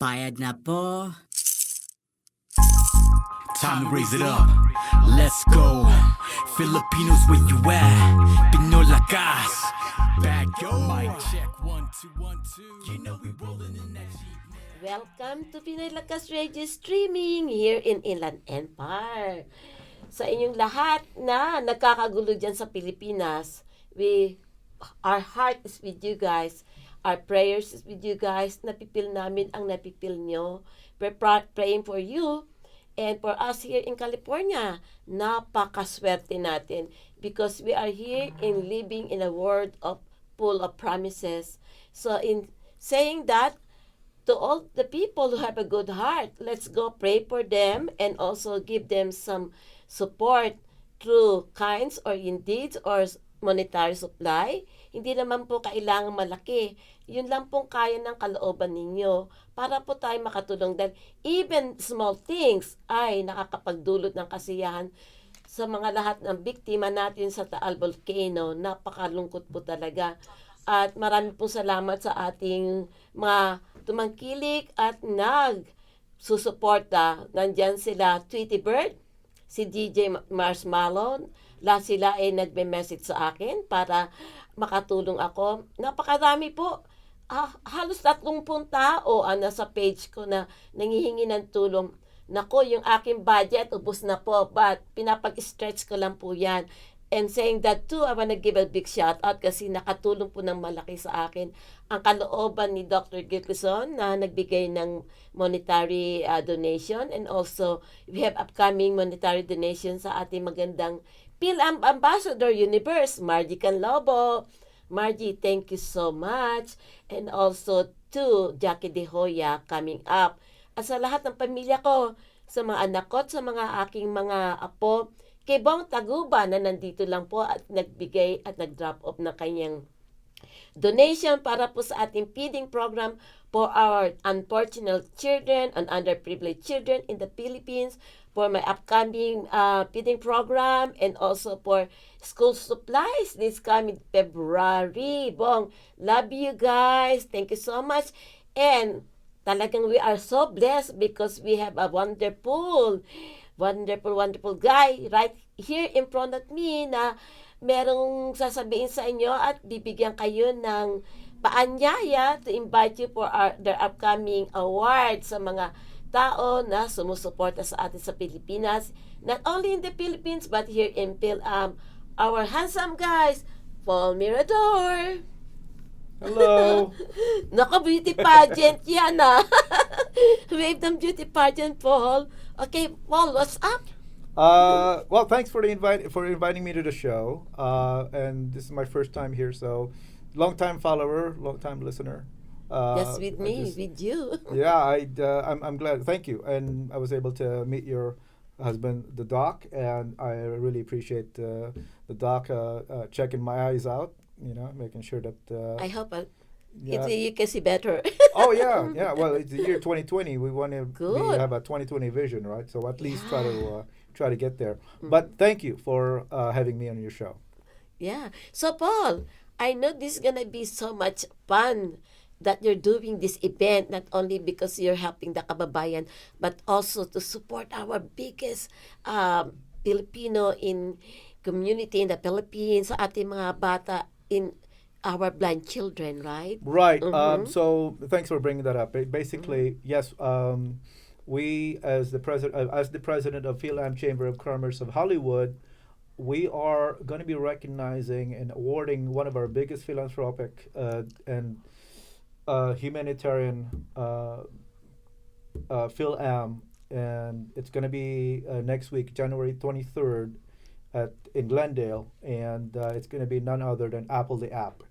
Bayad na po. Time to raise it up. Let's go. Filipinos, where you at? Pinoy Lakas. Back yo. Mic check 1 2 1 2. You know we rolling in that Jeep. Welcome to Pinoy Lakas Radio Streaming here in Inland Empire. Sa inyong lahat na nagkakagulo dyan sa Pilipinas, our heart is with you guys. Our prayers is with you guys. Napipil namin ang napipil nyo. We're praying for you and for us here in California. Napakaswerte natin because we are here in living in a world full of promises. So in saying that, to all the people who have a good heart, let's go pray for them and also give them some support through kinds or in deeds or monetary supply. Hindi naman po kailangan malaki. Yun lang pong kaya ng kalooban ninyo para po tayo makatulong dahil even small things ay nakakapagdulot ng kasiyahan sa mga lahat ng biktima natin sa Taal Volcano. Napakalungkot po talaga. At marami pong salamat sa ating mga tumangkilik at nagsusuporta. Nandyan sila, Tweety Bird, si DJ Marshmallow. Lahat sila ay nagme-message sa akin para makatulong ako. Napakarami po. Halos 30 tao nasa page ko na nangihingi ng tulong. Nako, yung aking budget, ubos na po. But pinapag-stretch ko lang po yan. And saying that too, I wanna give a big shout out kasi nakatulong po ng malaki sa akin ang kalooban ni Dr. Gilkison na nagbigay ng monetary donation, and also we have upcoming monetary donation sa ating magandang PLM Ambassador Universe, Margie Canlobo. Margie, thank you so much. And also to Jackie De Hoya coming up. At sa lahat ng pamilya ko, sa mga anak ko, sa mga aking mga apo, kay Bong Taguba na nandito lang po at nagbigay at nag-drop off na kanyang donation para po sa ating feeding program for our unfortunate children and underprivileged children in the Philippines, for my upcoming feeding program, and also for school supplies this coming February. Bong, love you guys. Thank you so much. And talagang we are so blessed because we have a wonderful guy right here in front of me na merong sasabihin sa inyo at bibigyan kayo ng paanyaya to invite you for their upcoming award sa mga tao na sumusuporta sa atin sa Pilipinas. Not only in the Philippines but here in our handsome guys, Paul Mirador. Hello. Naka beauty pageant yan Wave ng beauty pageant, Paul. Okay, Paul, what's up? Well, thanks for inviting me to the show. And this is my first time here, so long time follower, long time listener. Yes, with me, with you. Yeah, I'm glad. Thank you. And I was able to meet your husband, the doc, and I really appreciate the doc checking my eyes out. You know, making sure that. I hope you can see better. Oh yeah, yeah. Well, it's the year 2020. We want to have a 2020 vision, right? So at least try to get there. But thank you for having me on your show. Yeah. So Paul, I know this is gonna be so much fun that you're doing this event, not only because you're helping the kababayan, but also to support our biggest Filipino in community in the Philippines, sa ating mga bata in our blind children, right? Right. Mm-hmm. So thanks for bringing that up. Basically, yes. We, as the president of Philam Chamber of Commerce of Hollywood, we are going to be recognizing and awarding one of our biggest philanthropic and humanitarian Philam, and it's going to be next week, January 23rd, in Glendale, and it's going to be none other than Apple the App.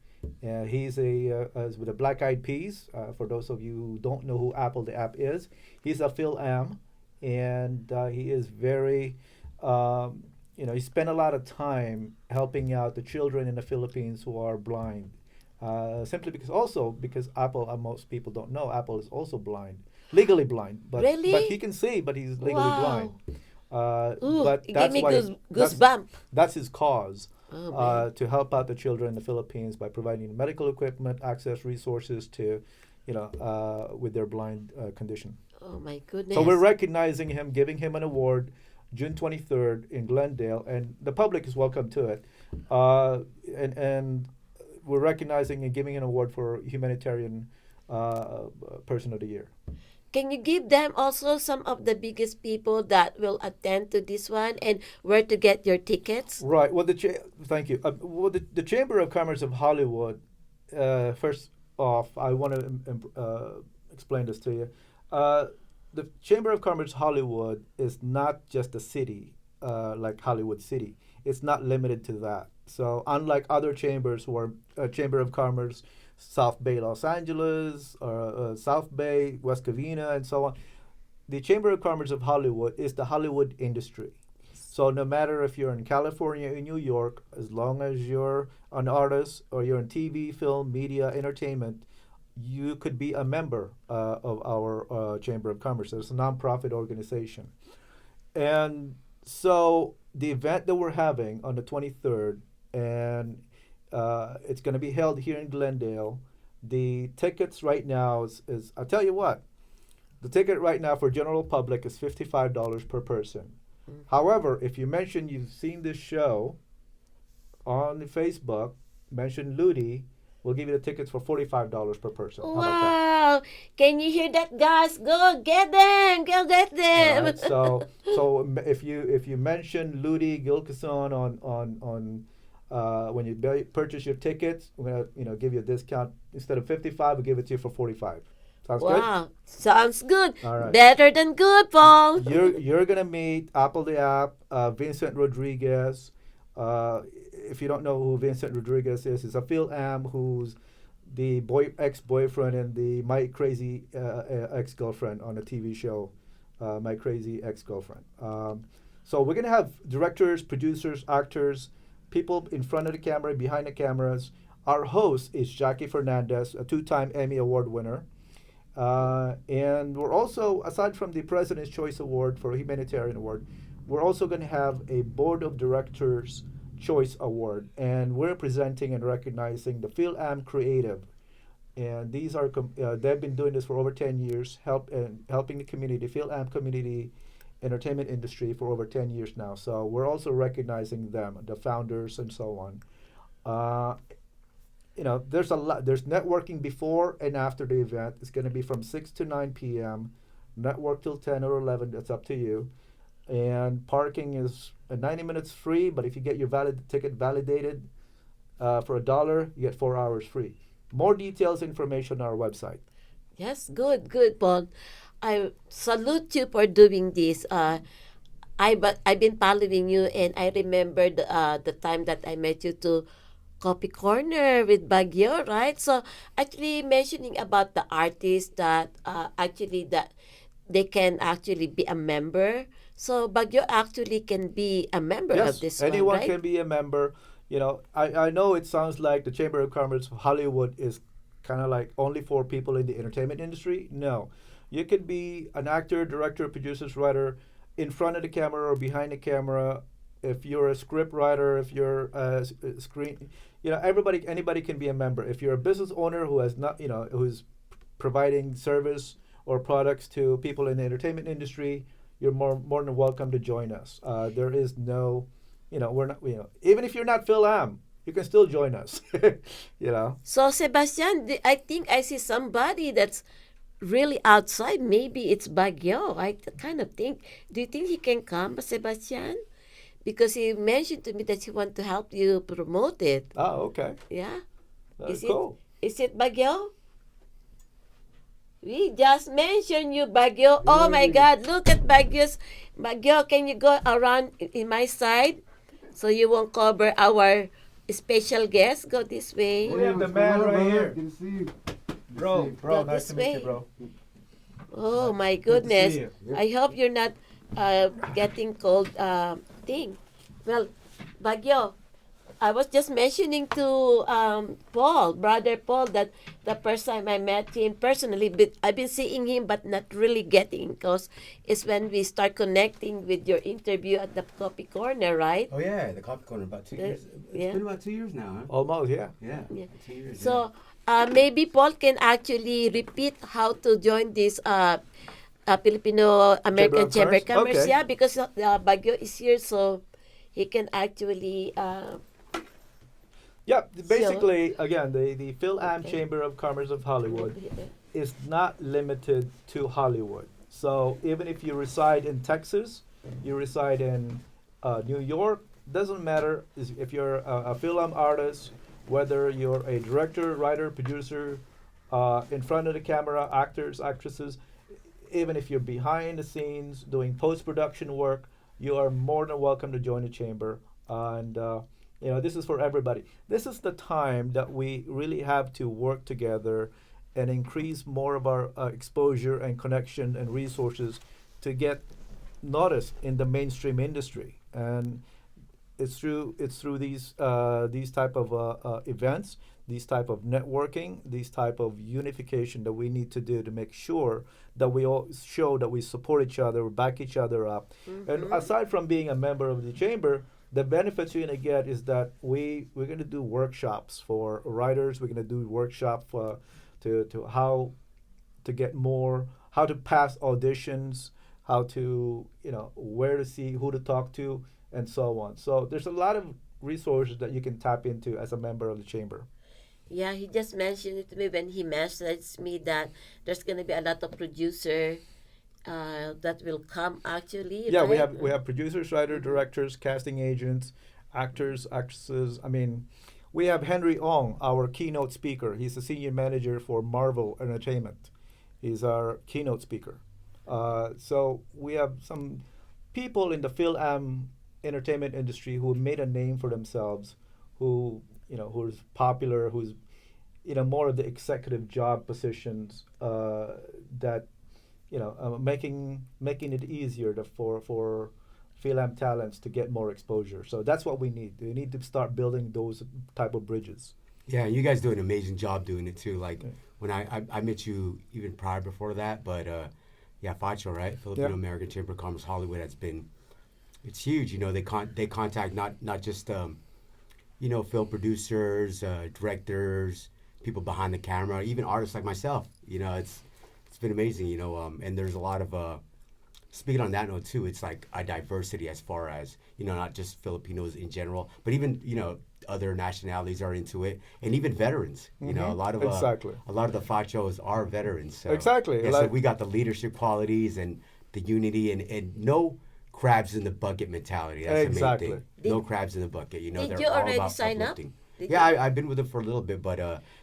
He's with the Black Eyed Peas. For those of you who don't know who Apple the App is, he's a Philam, and he is very, he spent a lot of time helping out the children in the Philippines who are blind. Simply because Apple, most people don't know, Apple is also blind, legally blind, but really? But he can see, but he's legally blind. But that's why goosebump. That's his cause. To help out the children in the Philippines by providing medical equipment, access resources to with their blind condition. Oh my goodness. So we're recognizing him, giving him an award, June 23rd in Glendale, and the public is welcome to it. And we're recognizing and giving an award for humanitarian person of the year. Can you give them also some of the biggest people that will attend to this one and where to get your tickets? Right. Well, thank you. Well, the Chamber of Commerce of Hollywood. First off, I want to explain this to you. The Chamber of Commerce Hollywood is not just a city like Hollywood City. It's not limited to that. So unlike other chambers who are Chamber of Commerce, South Bay, Los Angeles, or South Bay, West Covina, and so on, the Chamber of Commerce of Hollywood is the Hollywood industry. So no matter if you're in California or New York, as long as you're an artist or you're in TV, film, media, entertainment, you could be a member of our Chamber of Commerce. It's a nonprofit organization. And so the event that we're having on the 23rd, and it's going to be held here in Glendale. The tickets right now is I'll tell you what, the ticket right now for general public is $55 per person. Mm-hmm. However, if you mention you've seen this show on Facebook, mention Ludi, we'll give you the tickets for $45 per person. Wow! Can you hear that, guys? Go get them! Go get them! Right, so if you mention Ludi Gilkison on when you purchase your tickets, we're gonna give you a discount. Instead of 55, we'll give it to you for 45. Sounds good? Wow, sounds good. All right. Better than good, Paul. You're gonna meet Apple the App, Vincent Rodriguez. If you don't know who Vincent Rodriguez is, he's a Phil Am who's the ex-boyfriend and the My Crazy ex-girlfriend on a TV show, My Crazy Ex-Girlfriend. So we're gonna have directors, producers, actors, people in front of the camera, behind the cameras. Our host is Jackie Fernandez, a 2-time Emmy Award winner. And we're also, aside from the President's Choice Award for a Humanitarian Award, we're also going to have a Board of Directors Choice Award. And we're presenting and recognizing the Phil Am Creative. And these are, they've been doing this for over 10 years, helping the community, Phil Am community, entertainment industry for over 10 years now. So we're also recognizing them, the founders and so on. There's a lot. There's networking before and after the event. It's going to be from 6 to 9 p.m. Network till 10 or 11. That's up to you. And parking is 90 minutes free, but if you get your ticket validated for $1, you get 4 hours free. More details, information on our website. Yes, good, Paul. I salute you for doing this. I've been following you, and I remember the time that I met you to Coffee Corner with Baguio, right? So actually mentioning about the artists that that they can actually be a member. So Baguio actually can be a member of this one, right? Anyone can be a member. I know it sounds like the Chamber of Commerce of Hollywood is kind of like only for people in the entertainment industry. No. You could be an actor, director, producer, writer in front of the camera or behind the camera. If you're a script writer, if you're a screen, anybody can be a member. If you're a business owner who has not, who's providing service or products to people in the entertainment industry, you're more than welcome to join us. There is no, we're not, even if you're not Phil Am, you can still join us. So Sebastian, I think I see somebody that's really outside. Maybe it's Baguio. I kind of think. Do you think he can come, Sebastian? Because he mentioned to me that he wants to help you promote it. Oh, okay. Yeah. That's cool. Is it Baguio? We just mentioned you, Baguio. Oh my God! Look at Baguio. Can you go around in my side, so you won't cover our special guest? Go this way. We have the man right here. Good to see you. Bro, Go nice this to meet you, way. bro. Oh my goodness! you. I hope you're not getting cold thing. Well, Baguio, I was just mentioning to Brother Paul, that the first time I met him personally, but I've been seeing him but not really getting, because it's when we start connecting with your interview at the Coffee Corner, right? Oh yeah, the Coffee Corner, about 2 years. It's been about 2 years now, huh? Almost, yeah. Yeah. 2 years. So Maybe Paul can actually repeat how to join this Filipino American Chamber of Commerce. Okay. Yeah, because Baguio is here, so he can actually. Yeah, basically, again, the Phil-Am Chamber of Commerce of Hollywood is not limited to Hollywood. So even if you reside in Texas, you reside in New York, doesn't matter if you're a film artist, whether you're a director, writer, producer, in front of the camera, actors, actresses, even if you're behind the scenes doing post-production work, you are more than welcome to join the chamber. And this is for everybody. This is the time that we really have to work together and increase more of our exposure and connection and resources to get noticed in the mainstream industry. And it's through these type of events, these type of networking, these type of unification that we need to do to make sure that we all show that we support each other, back each other up. And aside from being a member of the chamber, the benefits you're going to get is that we're going to do workshops for writers. We're going to do workshop to how to get more, how to pass auditions, how to where to see, who to talk to, and so on. So there's a lot of resources that you can tap into as a member of the chamber. Yeah, he just mentioned it to me when he messaged me that there's gonna be a lot of producer that will come actually. Yeah, right? we have producers, writers, directors, casting agents, actors, actresses. I mean, we have Henry Ong, our keynote speaker. He's the senior manager for Marvel Entertainment. He's our keynote speaker. So we have some people in the film entertainment industry who made a name for themselves, who's popular, who's more of the executive job positions that making it easier for film talents to get more exposure. So that's what we need. We need to start building those type of bridges. Yeah, you guys do an amazing job doing it too. Like when I met you even prior before that, but FACHO, right? Filipino American Chamber of Commerce Hollywood it's huge. They contact not just film producers, directors, people behind the camera, even artists like myself. It's been amazing. And there's a lot of speaking on that note too. It's like a diversity as far as not just Filipinos in general, but even other nationalities are into it, and even veterans. A lot of the fachos are veterans. So, Exactly. So we got the leadership qualities and the unity and no crabs in the bucket mentality. That's Exactly. the main thing. No crabs in the bucket. Did They're you all already about sign up? uplifting. I've been with them for a little bit, but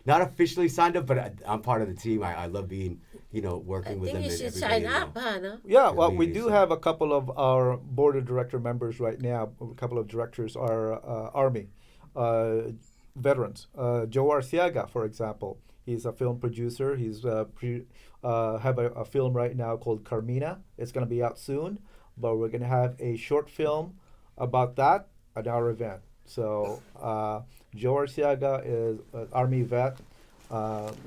not officially signed up. But I'm part of the team. I love being, working with them. I think you and should everybody, sign up, huh? No? Yeah, well, we Really, do so- have a couple of our board of director members right now. A couple of directors are Army veterans. Joe Arciaga, for example, he's a film producer. He's have a film right now called Carmina. It's going to be out soon, but we're going to have a short film about that at our event. So Joe Arciaga is an Army vet.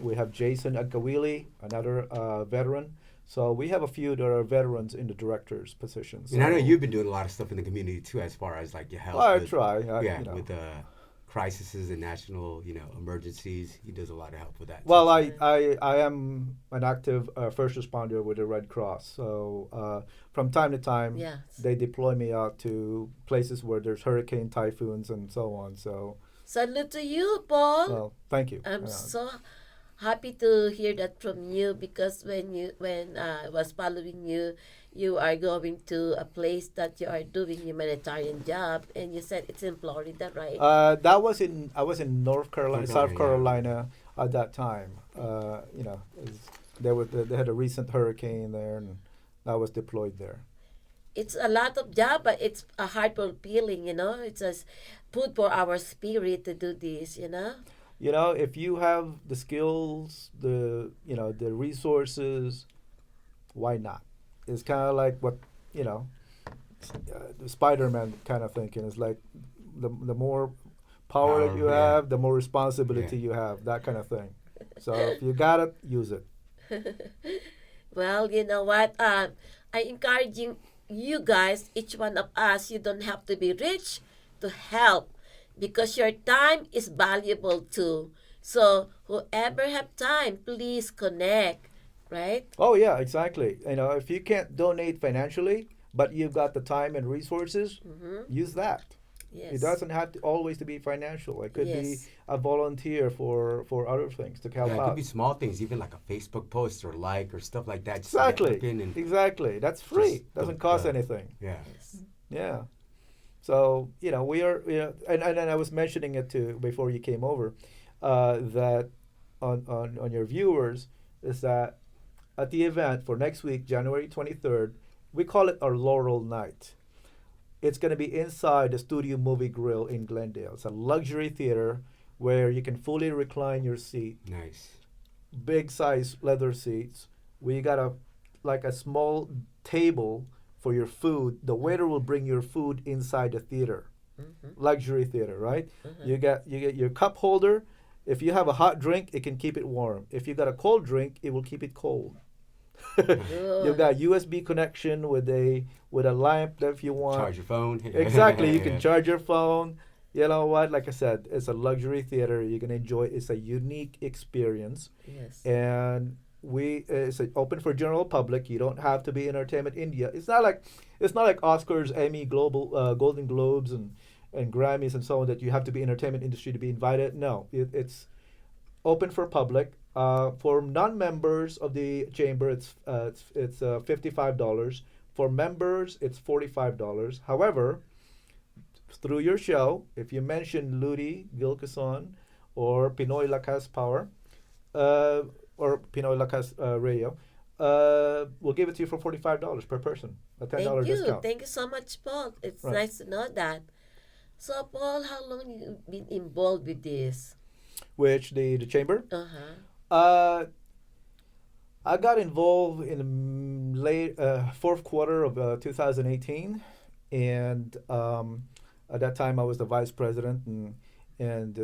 We have Jason Agkawili, another veteran. So we have a few that are veterans in the directors' positions. And I know So- you've been doing a lot of stuff in the community too, as far as like your help. I with, try. with crises and national, emergencies. He does a lot of help with that. Well, too. I am an active first responder with the Red Cross. So from time to time, Yes. they deploy me out to places where there's hurricane, typhoons, and so on. So, Salute to you, Paul. well, thank you. I'm so happy to hear that from you because when I was following you, you are going to a place that you are doing humanitarian job, and you said it's in Florida, right? I was in North Carolina, North South Carolina, Carolina at that time. They had a recent hurricane there, and I was deployed there. It's a lot of job, but it's a heart fulfilling, It's just food for our spirit to do this, If you have the skills, the resources, why not? It's kind of like what the Spider-Man kind of thinking. It's like the more power that you have, the more responsibility you have. That kind of thing. So if you got it, use it. Well, you know what? I encouraging you guys, each one of us, you don't have to be rich to help because your time is valuable too. So whoever have time, please connect, right? Oh yeah, exactly. If you can't donate financially, but you've got the time and resources, use that. Yes. It doesn't have to always to be financial. It could be Yes. a volunteer for other things to help Yeah, it out. could be small things, even like a Facebook post or like or stuff like that. Just to network Exactly. in and Exactly. That's free. just Doesn't cost the- anything. Yeah. Yes. Yeah. So we are, and I was mentioning it too before you came over, that on your viewers is that at the event for next week, January 23rd, we call it our Laurel Night. It's going to be inside the Studio Movie Grill in Glendale. It's a luxury theater where you can fully recline your seat, Nice. big size leather seats. We got a small table for your food. The waiter will bring your food inside the theater. Luxury theater, right? You get your cup holder. If you have a hot drink, it can keep it warm. If you got a cold drink, it will keep it cold. You've got USB connection with a lamp that if you want. Charge your phone. Exactly, you can Yeah. charge your phone. You know what? Like I said, it's a luxury theater. You can enjoy. It's a unique experience, Yes. and it's open for general public. You don't have to be Entertainment India. It's not like Oscars, Emmy, Global, Golden Globes, and Grammys and so on that you have to be entertainment industry to be invited. No, it's open for public. For non-members of the chamber, it's $55. For members, it's $45. However, through your show, if you mention Ludi Gilcason or Pinoy Lakas Power, or Pinoy Lakas Radio, we'll give it to you for $45 per person, a $10 Thank you. discount. Thank you so much, Paul. It's Right. nice to know that. So, Paul, how long you been involved with this? Which the chamber? Uh-huh. I got involved in late fourth quarter of 2018, and at that time I was the vice president, and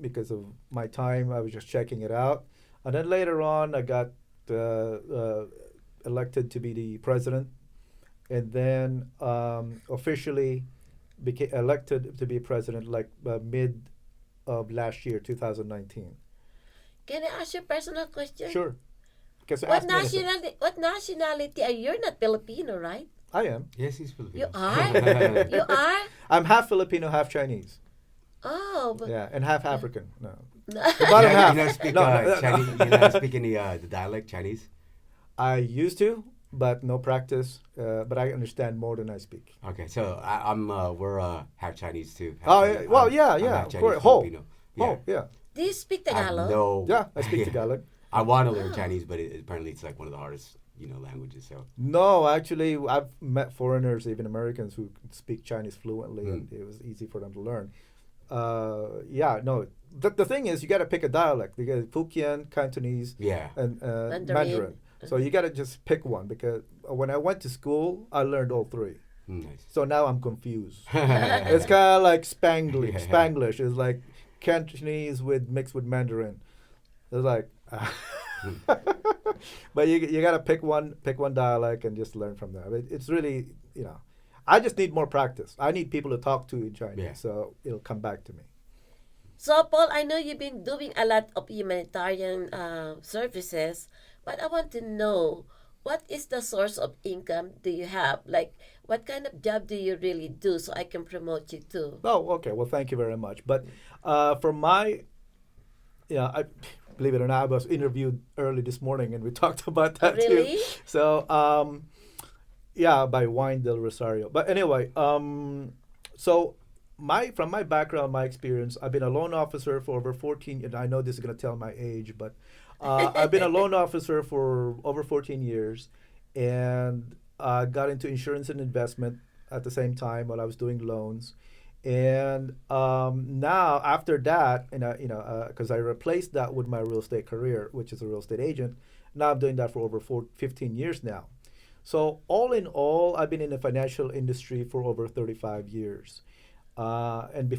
because of my time I was just checking it out, and then later on I got elected to be the president, and then officially became elected to be president like mid of last year, 2019. Can I ask you a personal question? Sure. Because What nationality are you? You're not Filipino, right? I am. Yes, he's Filipino. You are? You are? I'm half Filipino, half Chinese. Oh, but Yeah, and half African. No. no. The bottom You half. know, speak No, no, Chinese. You know, speak any the dialect Chinese. I used to, but no practice. But I understand more than I speak. Okay, so we're half Chinese too. Half Oh, Chinese. yeah. Well, I'm yeah, half yeah. Chinese, Of course. Ho. Filipino. Oh, yeah. Do you speak I have Tagalog? no. Yeah, I speak Tagalog. I want to learn Chinese, but apparently it's like one of the hardest, languages. So No, actually, I've met foreigners, even Americans, who speak Chinese fluently, and Mm. it was easy for them to learn. Yeah, no. The thing is, you got to pick a dialect. You got Fukien, Cantonese, yeah, and Mandarin. Mandarin. So you got to just pick one, because when I went to school, I learned all three. nice. So now I'm confused. It's kind of like Spanglish. Yeah. Spanglish is like Cantonese mixed with Mandarin. It's like, but you gotta pick one dialect and just learn from there. It's really, I just need more practice. I need people to talk to in Chinese, Yeah. so it'll come back to me. So, Paul, I know you've been doing a lot of humanitarian services, but I want to know, what is the source of income do you have? Like, what kind of job do you really do so I can promote you too? Oh, okay. Well, thank you very much. But for my, I believe it or not, I was interviewed early this morning, and we talked about that Really? too. So, yeah, by Wine del Rosario. But anyway, so from my background, my experience, I've been a loan officer for over 14 years. I know this is going to tell my age, but I've been a loan officer for over 14 years, and got into insurance and investment at the same time while I was doing loans. And now after that, because I replaced that with my real estate career, which is a real estate agent. Now I'm doing that for over 15 years now. So all in all, I've been in the financial industry for over 35 years. And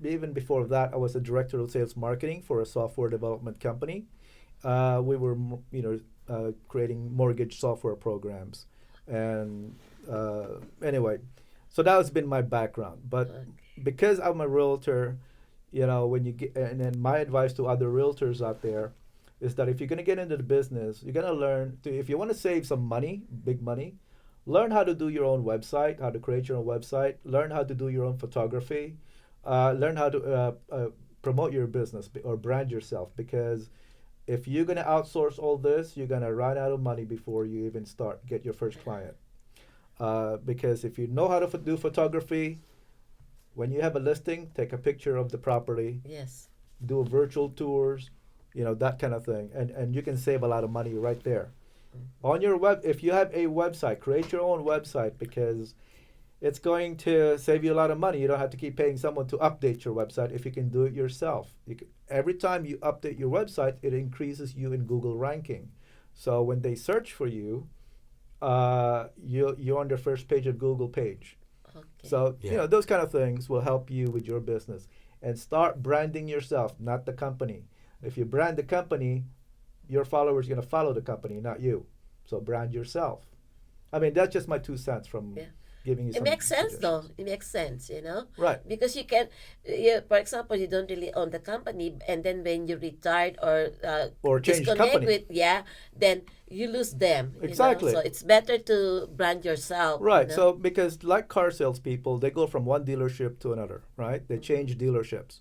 even before that, I was a director of sales marketing for a software development company. We were, creating mortgage software programs. And anyway, so that has been my background. But because I'm a realtor, when you get, and then my advice to other realtors out there is that if you're going to get into the business, you're going to learn to, if you want to save some money, big money, learn how to do your own website, how to create your own website, learn how to do your own photography, learn how to promote your business or brand yourself. Because if you're going to outsource all this, you're going to run out of money before you even get your first client. Because if you know how to do photography, when you have a listing, take a picture of the property, Yes. do virtual tours, that kind of thing, and you can save a lot of money right there. On your if you have a website, create your own website, because it's going to save you a lot of money. You don't have to keep paying someone to update your website if you can do it yourself. Every time you update your website, it increases you in Google ranking. So when they search for you, you're on the first page of Google page. Okay. So, Yeah. those kind of things will help you with your business. And start branding yourself, not the company. If you brand the company, your followers are going to follow the company, not you. So brand yourself. I mean, that's just my 2 cents from Yeah. giving you It some makes sense, though. suggestions. It makes sense, Right. because you can, for example, you don't really own the company, and then when you retired or Or change disconnect company. with, then you lose them. Exactly. So it's better to brand yourself. Right. So because like car salespeople, they go from one dealership to another, right? They change dealerships.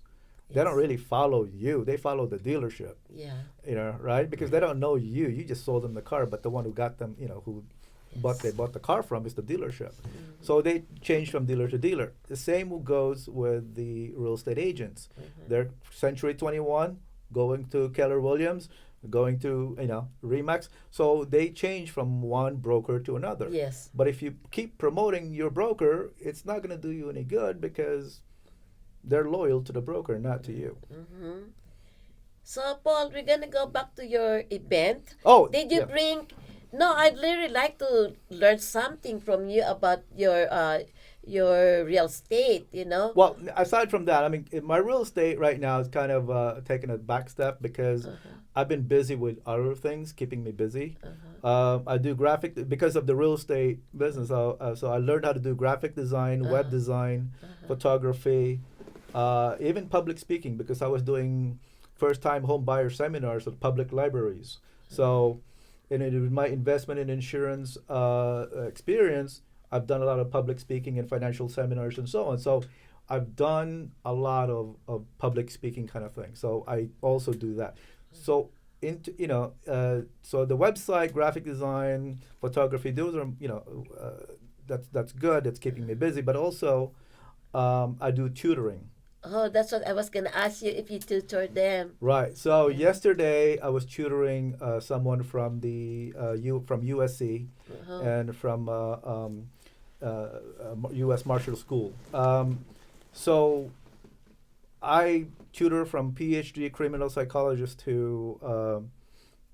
They don't Yes. really follow you. They follow the dealership, Yeah. right? Because they don't know you. You just sold them the car, but the one who got them, who they bought the car from is the dealership. So they change from dealer to dealer. The same goes with the real estate agents. They're Century 21, going to Keller Williams, going to, Remax. So they change from one broker to another. Yes. But if you keep promoting your broker, it's not going to do you any good because they're loyal to the broker, not to you. So, Paul, we're gonna go back to your event. Oh, Did you yeah. bring? No, I'd really like to learn something from you about your real estate. Well, aside from that, I mean, my real estate right now is kind of taking a back step because I've been busy with other things, keeping me busy. I do because of the real estate business. So I learned how to do graphic design, web design, photography, even public speaking, because I was doing first-time home buyer seminars at public libraries. So, with my investment in insurance experience, I've done a lot of public speaking and financial seminars and so on. So I've done a lot of public speaking kind of thing. So I also do that. So so the website, graphic design, photography, those are, that's good. It's keeping me busy. But also I do tutoring. Oh, that's what I was gonna ask you, if you tutor them. Right. So yesterday I was tutoring someone from from USC and from U.S. Marshall School. So I tutor from PhD criminal psychologist to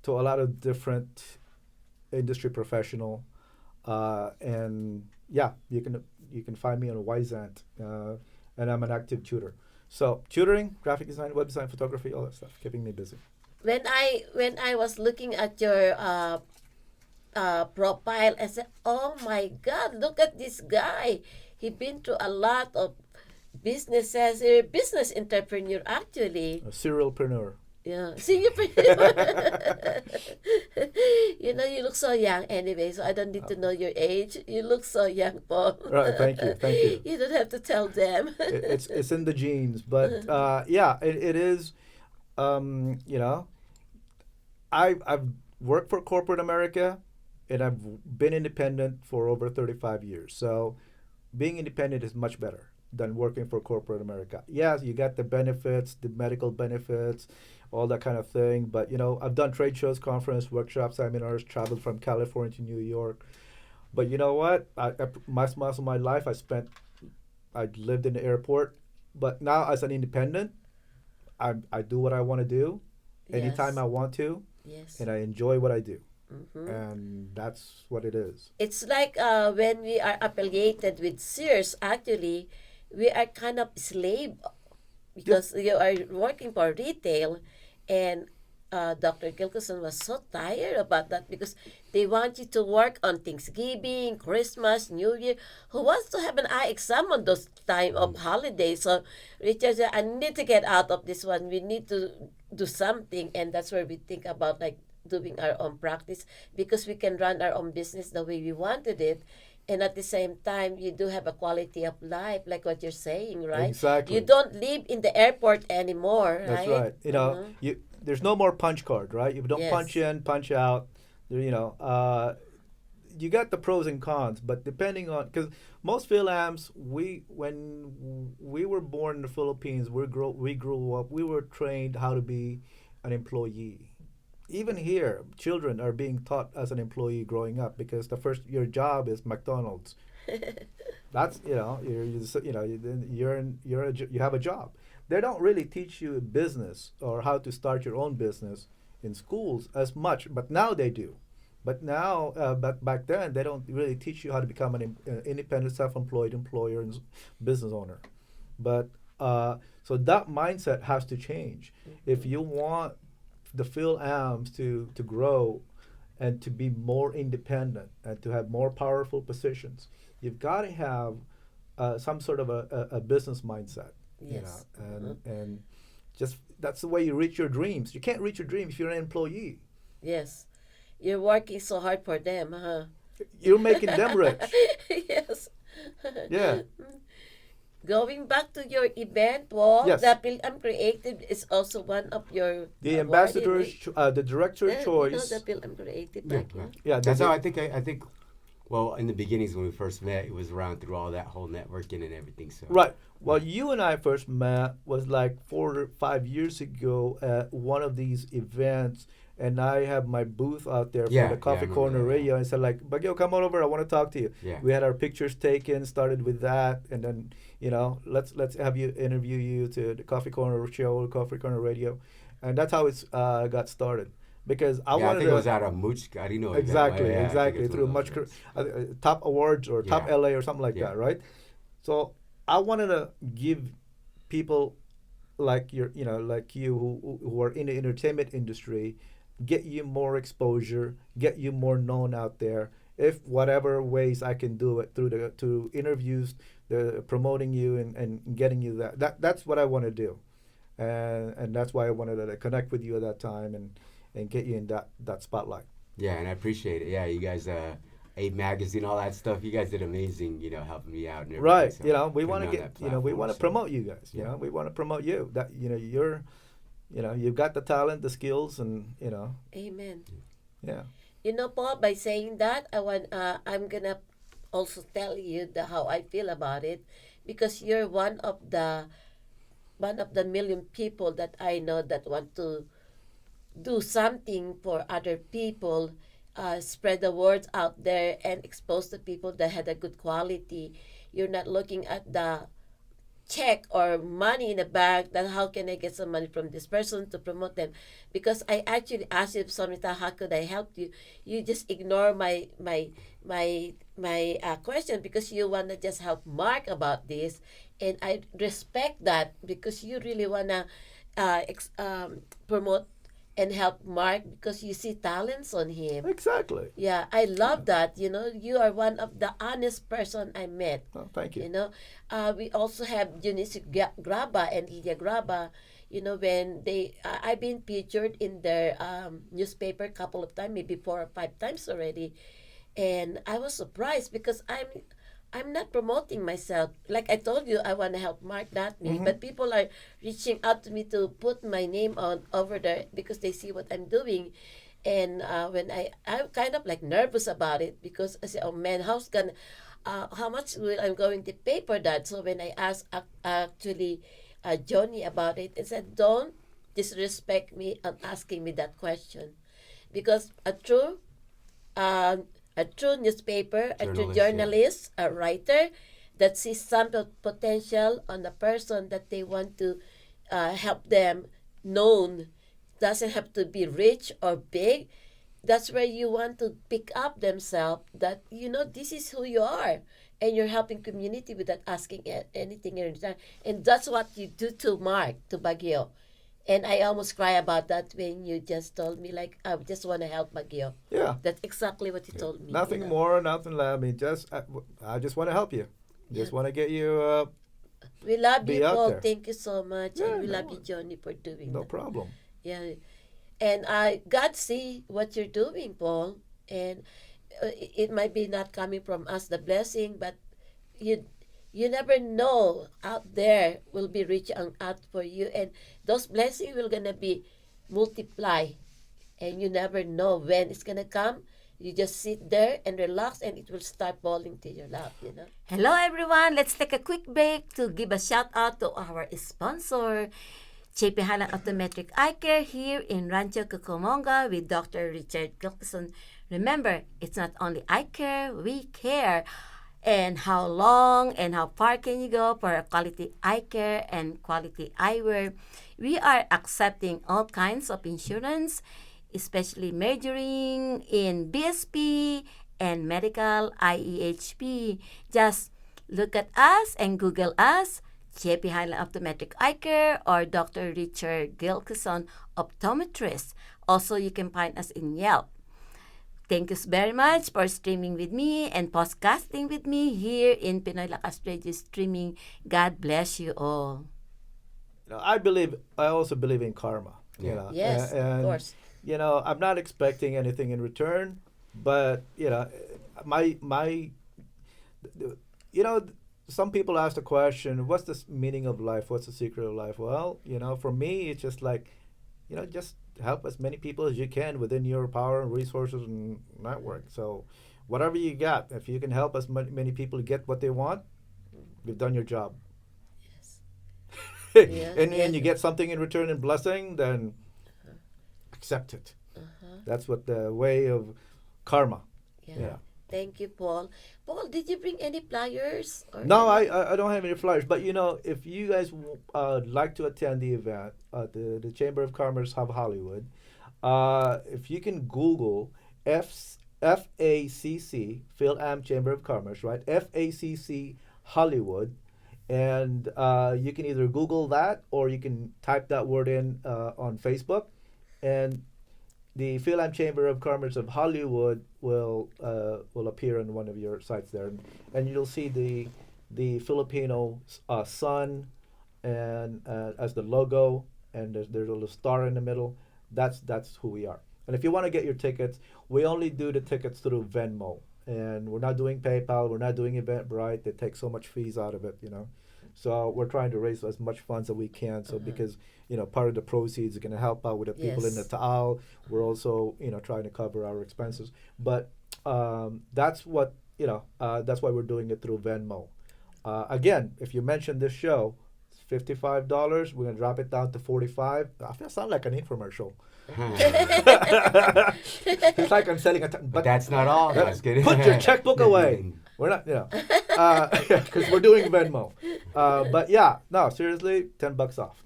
a lot of different industry professional, and yeah, you can find me on Wyzant, and I'm an active tutor. So tutoring, graphic design, website, photography, all that stuff, keeping me busy. When I was looking at your profile, I said, "Oh my God, look at this guy! He been through a lot of businesses. You're a business entrepreneur, actually." A serialpreneur. Yeah. See, you you look so young anyway, so I don't need to know your age. You look so young, Paul. Right. Thank you. You don't have to tell them. It's in the genes, but yeah, it is. I've worked for corporate America, and I've been independent for over 35 years. So being independent is much better than working for corporate America. Yes, you got the benefits, the medical benefits, all that kind of thing. But I've done trade shows, conference, workshops, seminars, traveled from California to New York. But you know what? Most of my life I lived in the airport. But now as an independent, I do what I want to do, anytime I want to, Yes. and I enjoy what I do. And that's what it is. It's like when we are affiliated with Sears, actually, we are kind of slave because you are working for retail, and Dr. Gilkison was so tired about that because they want you to work on Thanksgiving, Christmas, New Year. Who wants to have an eye exam on those time of holidays? So Richard said, I need to get out of this one. We need to do something. And that's where we think about like doing our own practice because we can run our own business the way we wanted it. And at the same time, you do have a quality of life, like what you're saying, right? Exactly. You don't live in the airport anymore, That's right? right. You know, there's no more punch card, right? You don't Yes. punch in, punch out. You know, you got the pros and cons, but depending on because most Philams, when we were born in the Philippines, we grew up. We were trained how to be an employee. Even here, children are being taught as an employee growing up because your job is McDonald's. That's you have a job. They don't really teach you business or how to start your own business in schools as much, but now they do. But back then they don't really teach you how to become an independent, self-employed employer and business owner. But so that mindset has to change if you want the Phil Ams to grow and to be more independent and to have more powerful positions. You've got to have some sort of a business mindset. Yes. And just that's the way you reach your dreams. You can't reach your dreams if you're an employee. Yes. You're working so hard for them, huh? You're making them rich. Yes. Yeah. Going back to your event, Paul, Yes. the Pilgrim Creative is also one of your The awarded, ambassador's, right? the director choice. the Pilgrim Creative. Yeah, back, huh? Yeah, That's the- how I think. Well, in the beginnings when we first met, it was around through all that whole networking and everything. So Right. Well, you and I first met was like 4 or 5 years ago at one of these events, and I have my booth out there Yeah, for the Coffee I Corner remember that. Radio. I said like, Bagyo, come on over. I want to talk to you. Yeah. We had our pictures taken. Started with that, and then let's have you interview you to the Coffee Corner Show, Coffee Corner Radio, and that's how it's got started. Because I I wanted think to it was out of Much Carino. exactly Yeah, I think exactly it's through one of much those top awards or top Yeah. LA or something like Yeah. that, right? So I wanted to give people like like you who are in the entertainment industry, get you more exposure, get you more known out there. If whatever ways I can do it through interviews, the promoting you and getting you that's what I want to do, and that's why I wanted to connect with you at that time and get you in that spotlight. Yeah, and I appreciate it. Yeah, you guys, A Magazine, all that stuff. You guys did amazing. Helping me out and everything. Right. So We putting want to on get, that we platform, want to so- promote you guys. Yeah. We want to promote you. That you're, you've got the talent, the skills, and Amen. yeah. Paul, by saying that, I'm gonna also tell you how I feel about it, because you're one of the million people that I know that want to do something for other people, spread the words out there and expose the people that had a good quality. You're not looking at the check or money in the bank, that how can I get some money from this person to promote them. Because I actually asked you, Samita, how could I help you? You just ignore my question because you want to just help Mark about this. And I respect that because you really want to promote and help Mark because you see talents on him. Exactly. Yeah, I love that. You are one of the honest person I met. Oh, thank you. We also have Eunice Graba and Ilya Graba. When I've been featured in their newspaper a couple of times, maybe 4 or 5 times already, and I was surprised because I'm not promoting myself. Like I told you, I want to help Mark, not me. But people are reaching out to me to put my name on over there because they see what I'm doing. And when I'm kind of like nervous about it because I say, oh man, how much will I'm going to pay for that? So when I asked actually Johnny about it, I said, don't disrespect me on asking me that question, because a true newspaper, a true Journalist, journalist, a writer that sees some potential on a person that they want to help them known, doesn't have to be rich or big. That's where you want to pick up themselves that, this is who you are. And you're helping community without asking anything in return. And that's what you do to Mark, to Baguio. And I almost cry about that when you just told me, like, I just want to help Baguio. Yeah. That's exactly what you told me. Nothing you know. more, nothing less. I mean, I just want to help you. Just want to get you. We love Be you, out Paul. there. Thank you so much. Yeah, And we no love you, Johnny, for doing No that. problem. Yeah. And God see what you're doing, Paul. And it might be not coming from us, the blessing, but you you never know out there will be reaching out for you, and those blessings will gonna be multiply, and you never know when it's gonna come. You just sit there and relax, and it will start falling to your lap. Hello, everyone. Let's take a quick break to give a shout out to our sponsor, JP Halang Optometric Eye Care here in Rancho Cucamonga with Dr. Richard Gilkison. Remember, it's not only eye care, we care. And how long and how far can you go for quality eye care and quality eyewear? We are accepting all kinds of insurance, especially majoring in BSP and medical IEHP. Just look at us and Google us, JP Highland Optometric Eye Care or Dr. Richard Gilkison Optometrist. Also, you can find us in Yelp. Thank you very much for streaming with me and podcasting with me here in Pinoy Lakas Radio Streaming. God bless you all. I also believe in karma. Yes, of course. I'm not expecting anything in return, but my some people ask the question, what's the meaning of life? What's the secret of life? Well, for me, it's just like, just help as many people as you can within your power and resources and network. So whatever you got, if you can help as many people get what they want, you've done your job. Yes. And you get something in return in blessing, then accept it. That's what the way of karma. Yeah. Thank you, Paul. Paul, did you bring any flyers? No, I don't have any flyers. But if you guys like to attend the event at the Chamber of Commerce of Hollywood, if you can Google FACC, Phil Am Chamber of Commerce, right? FACC Hollywood. And you can either Google that or you can type that word in on Facebook. And the Phil Am Chamber of Commerce of Hollywood will appear on one of your sites there, and you'll see the Filipino sun and as the logo, and there's a little star in the middle. That's who we are. And if you want to get your tickets, we only do the tickets through Venmo, and we're not doing PayPal. We're not doing Eventbrite. They take so much fees out of it, So we're trying to raise as much funds as we can. So because part of the proceeds are going to help out with the people in the Taal. We're also trying to cover our expenses. But that's what that's why we're doing it through Venmo. Again, if you mention this show, it's $55. We're gonna drop it down to $45. I feel sound like an infomercial. It's like I'm selling but that's not all. That's good. Put your checkbook away. We're not, because we're doing Venmo. But yeah, no, seriously, $10 off.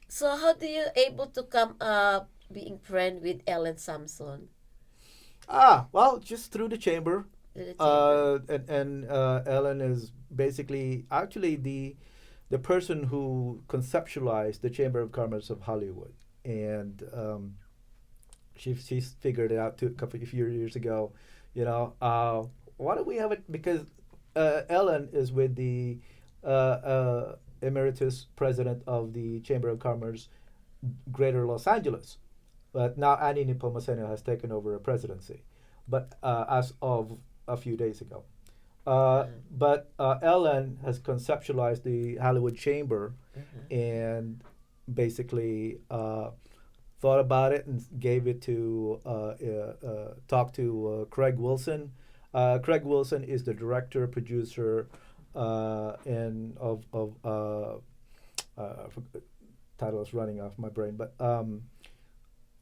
So how do you able to come up being friend with Ellen Samson? Well, just through the chamber. And Ellen is basically actually the person who conceptualized the Chamber of Commerce of Hollywood, and she's figured it out a few years ago. Why don't we have it? Because Ellen is with the emeritus president of the Chamber of Commerce, Greater Los Angeles, but now Annie Nepomuceno has taken over a presidency, but as of a few days ago. But Ellen has conceptualized the Hollywood Chamber and basically thought about it and gave it to talk to Craig Wilson. Craig Wilson is the director, producer, and of title is running off my brain, but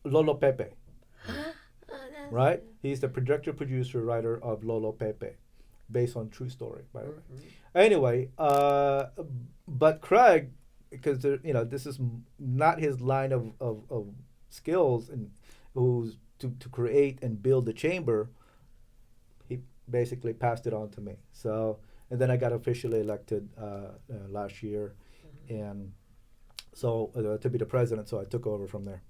Lolo Pepe. Right? He's the projector producer writer of Lolo Pepe, based on true story, by the way. Anyway, but Craig, because this is not his line of skills, and who's to create and build the chamber, he basically passed it on to me. So, and then I got officially elected last year, and So to be the president, so I took over from there.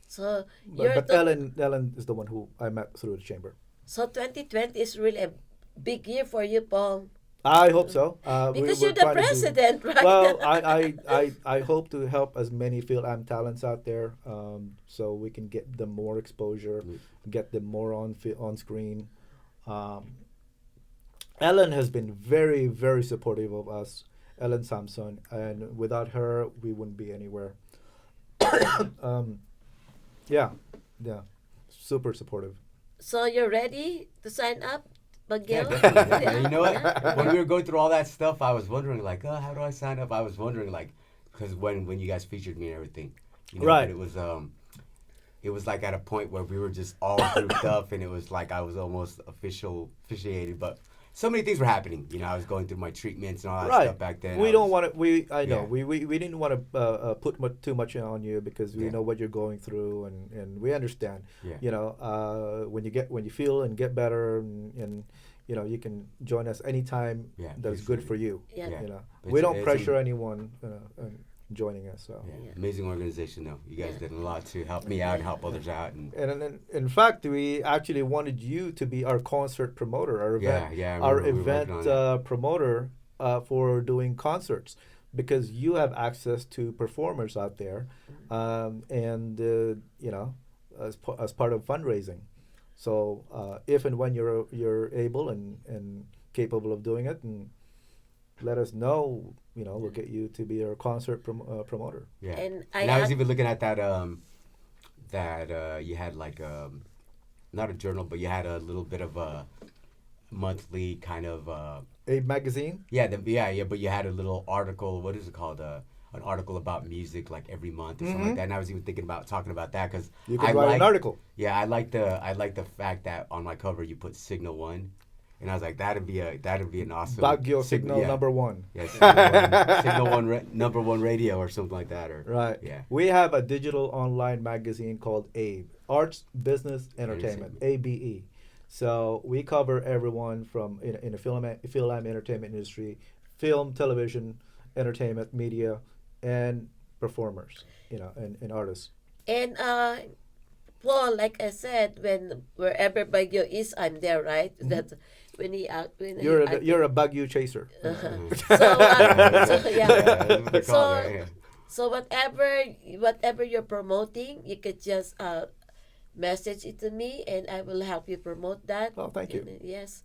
So But Ellen is the one who I met through the chamber. So 2020 is really a big year for you, Paul. I hope so. Because we're you're the trying to do- president, right? Well, I hope to help as many Phil-Am talents out there, so we can get them more exposure, get them more on screen. Ellen has been very, very supportive of us, Ellen Samson, and without her, we wouldn't be anywhere. Yeah, super supportive. So you're ready to sign up, Bagyo? Yeah, you know what? Yeah. When we were going through all that stuff, I was wondering like, oh, how do I sign up? I was wondering like, because when you guys featured me and everything, you know, Right. but it was like at a point where we were just all grouped up, and it was like I was almost officiated, but so many things were happening. You know, I was going through my treatments and all that stuff back then. We don't want to. I know. Yeah. We didn't want to put too much on you because we know what you're going through, and we understand. Yeah. You know, when you feel and get better, and you know, you can join us anytime. Yeah, that is good for you. Yeah. Yeah. You know, It's- we don't it's pressure anyone joining us. So. Yeah. Yeah. Amazing organization though. You guys Yeah. did a lot to help me out and help others out, and And in fact, we actually wanted you to be our concert promoter, our event, I our remember we were event working on promoter for doing concerts, because you have access to performers out there, and you know, as part of fundraising. So if and when you're able and capable of doing it, and let us know. You know, we'll get you to be our concert promoter. yeah. And And I I was had- even looking at that you had like not a journal, but you had a little bit of a monthly kind of A magazine. but you had a little article. What is it called? An article about music like every month or something like that. And I was even thinking about talking about that because You could write an article. Yeah, I like the fact that on my cover you put Signal 1, and I was like that'd be an awesome Baguio Signal yeah. number 1. Yeah, Signal 1 number 1 radio or something like that, or Right. Yeah. We have a digital online magazine called ABE, Arts, Business, Entertainment, ABE. So we cover everyone from in the film entertainment industry, film, television, entertainment, media, and performers, you know, and artists. And Paul, like I said, wherever Bagyo is, I'm there, right? That when he when You're a Baguio chaser. so, that's yeah. what they call it, yeah. So whatever you're promoting, you could just message it to me, and I will help you promote that. Oh, thank you. And, yes,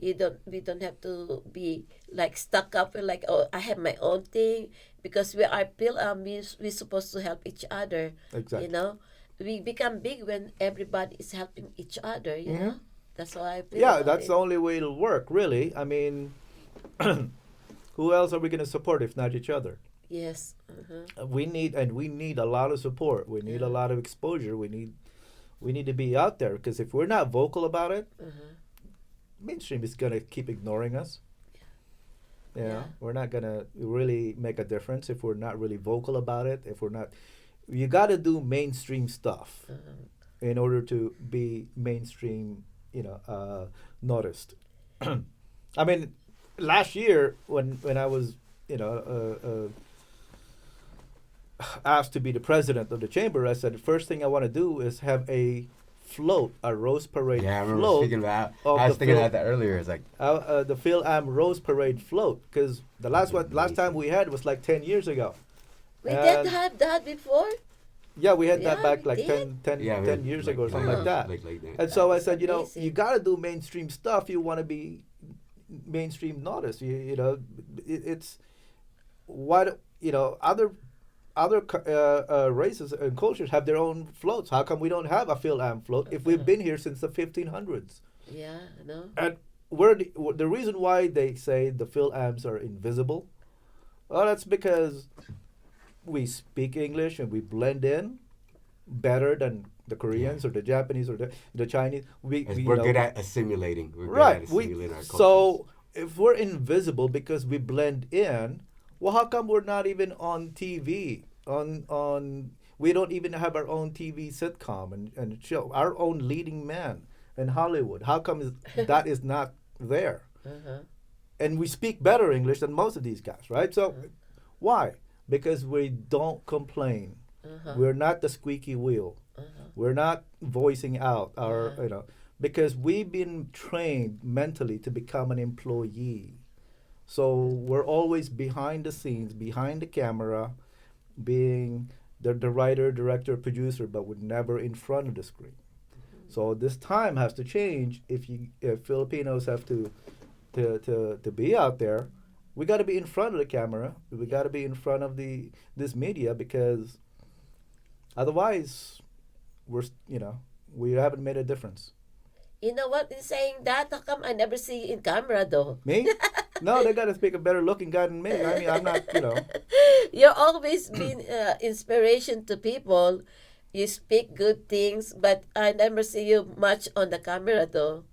we don't have to be like stuck up with like, oh, I have my own thing, because we are we're supposed to help each other. Exactly. You know, we become big when everybody is helping each other. You know, that's how I feel. Yeah, about that's it. the only way it'll work, really. I mean, who else are we going to support if not each other? Yes. We need a lot of support. We need a lot of exposure. We need to be out there, because if we're not vocal about it, mainstream is gonna keep ignoring us. You know, we're not gonna really make a difference if we're not really vocal about it. If we're not, you got to do mainstream stuff in order to be mainstream. You know, noticed. I mean, last year when I was asked to be the president of the chamber, I said the first thing I want to do is have a float, a Rose Parade Yeah, I remember float. speaking about. of I was the thinking film. about that earlier. It's like The Phil-Am Rose Parade float, because the last time we had was like 10 years ago. We And- did have that before. Yeah, we had that Yeah, back we like did. 10 years ago or something like that. Like And so I That's said, you know, amazing. you got to do mainstream stuff. You want to be mainstream noticed. You know, it's what, you know, other races and cultures have their own floats. How come we don't have a Phil-Am float if we've been here since the 1500s? Yeah, no. And the reason why they say the Phil-Ams are invisible, well, that's because we speak English and we blend in better than the Koreans or the Japanese or the Chinese. we're know, good at assimilating. We're right. good at assimilating our cultures. So if we're invisible because we blend in, well, how come we're not even on TV? We don't even have our own TV sitcom and show our own leading man in Hollywood. How come that is not there? And we speak better English than most of these guys, right? So why? because we don't complain. Uh-huh. We're not the squeaky wheel. We're not voicing out our, because we've been trained mentally to become an employee. So we're always behind the scenes, behind the camera, being the writer, director, producer, but we're never in front of the screen. So this time has to change. If Filipinos have to be out there, we got to be in front of the camera. We got to be in front of this media, because otherwise, we haven't made a difference. You know what? In saying that, how come I never see you in camera though? Me? No, they got to pick a better looking guy than me. I mean, I'm not, You're always been inspiration to people. You speak good things, but I never see you much on the camera though.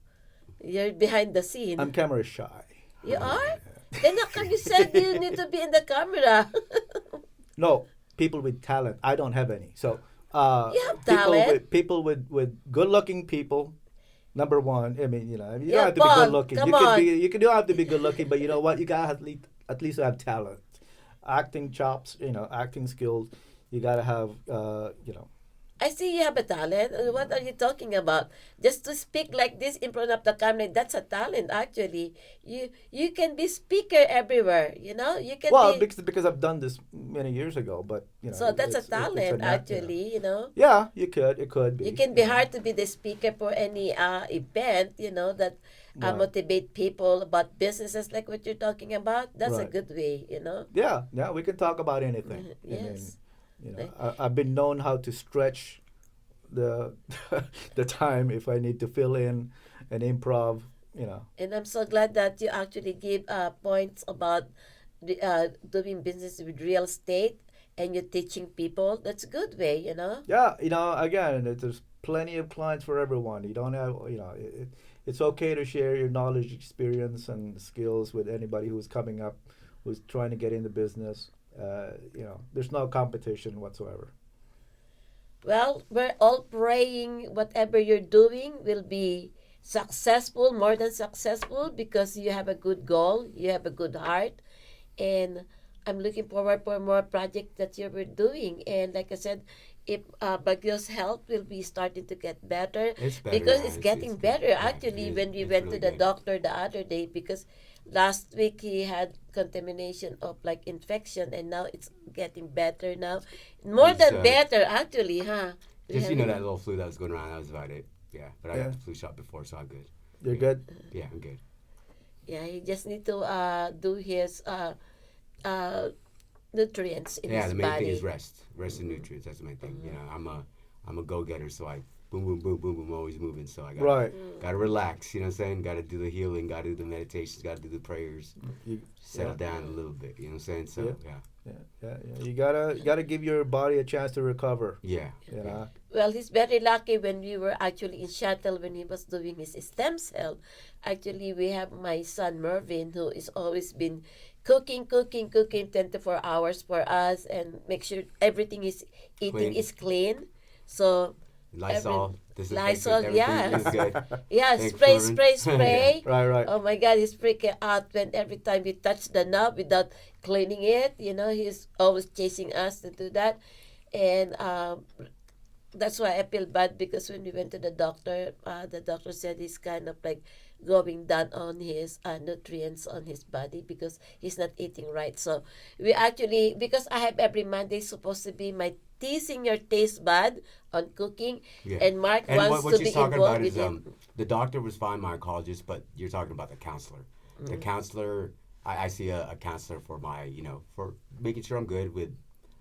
You're behind the scene. I'm camera shy. You are? Then how come you said you need to be in the camera? No, people with talent. I don't have any. So, You have talent. people with good looking people. Number one, I mean, you don't Yeah, have to be Paul, good looking. come You can on. you don't have to be good looking, but you know what? You gotta at least have talent, acting chops, acting skills. You gotta have, I see you have a talent. What are you talking about? Just to speak like this in front of the camera, that's a talent actually. You can be speaker everywhere, You can well, be because I've done this many years ago, but so that's a it's talent knack, actually, Yeah, it could be. You can be hard to be the speaker for any event, that Right. motivate people about businesses like what you're talking about. That's a Right. good way, Yeah, we can talk about anything. Yes. I've been known how to stretch the the time if I need to fill in an improv. And I'm so glad that you actually give points about doing business with real estate and you're teaching people. That's a good way, Yeah, again, there's plenty of clients for everyone. You don't have, it's okay to share your knowledge, experience, and skills with anybody who's coming up, who's trying to get in the business. There's no competition whatsoever. Well, we're all praying whatever you're doing will be successful, more than successful, because you have a good goal, you have a good heart, and I'm looking forward for more projects that you were doing. And like I said, if Baguio's health will be starting to get better, It's better because now. it's getting better yeah, actually it is. when we It's went really to the good. doctor the other day, because last week he had contamination of like infection, and now it's getting better now, more It's, than better actually, huh? We Just have- that little flu that was going around. That was about it. Yeah, but I Yeah. got the flu shot before, so I'm good. You're good? Yeah, I'm good. Yeah, he just need to do his nutrients in Yeah, his the main body. thing is rest and nutrients. That's the main thing. I'm a go-getter, so I boom, boom, boom, boom, boom, always moving. So I Right. gotta relax. You know what I'm saying? Gotta do the healing. Gotta do the meditations. Gotta do the prayers. Settle down a little bit. You know what I'm saying? So yeah. Yeah. You gotta give your body a chance to recover. Yeah. You know? Well, he's very lucky when we were actually in shuttle when he was doing his stem cell. Actually, we have my son Mervin, who is always been cooking 24 hours for us and make sure everything is eating Clean. is clean. So Lysol. Lysol, everything yeah. is good. yeah, Thanks, spray. Right. Oh my God, he's freaking out when every time we touch the knob without cleaning it. He's always chasing us to do that. And that's why I feel bad, because when we went to the doctor said he's kind of like going down on his nutrients on his body because he's not eating right. So we actually, because I have every Monday supposed to be my teasing your taste bud on cooking, Yeah. and Mark And wants what to she's be talking involved about with is him. the doctor was fine, my oncologist, but you're talking about the counselor. The counselor, I see a counselor for my, for making sure I'm good with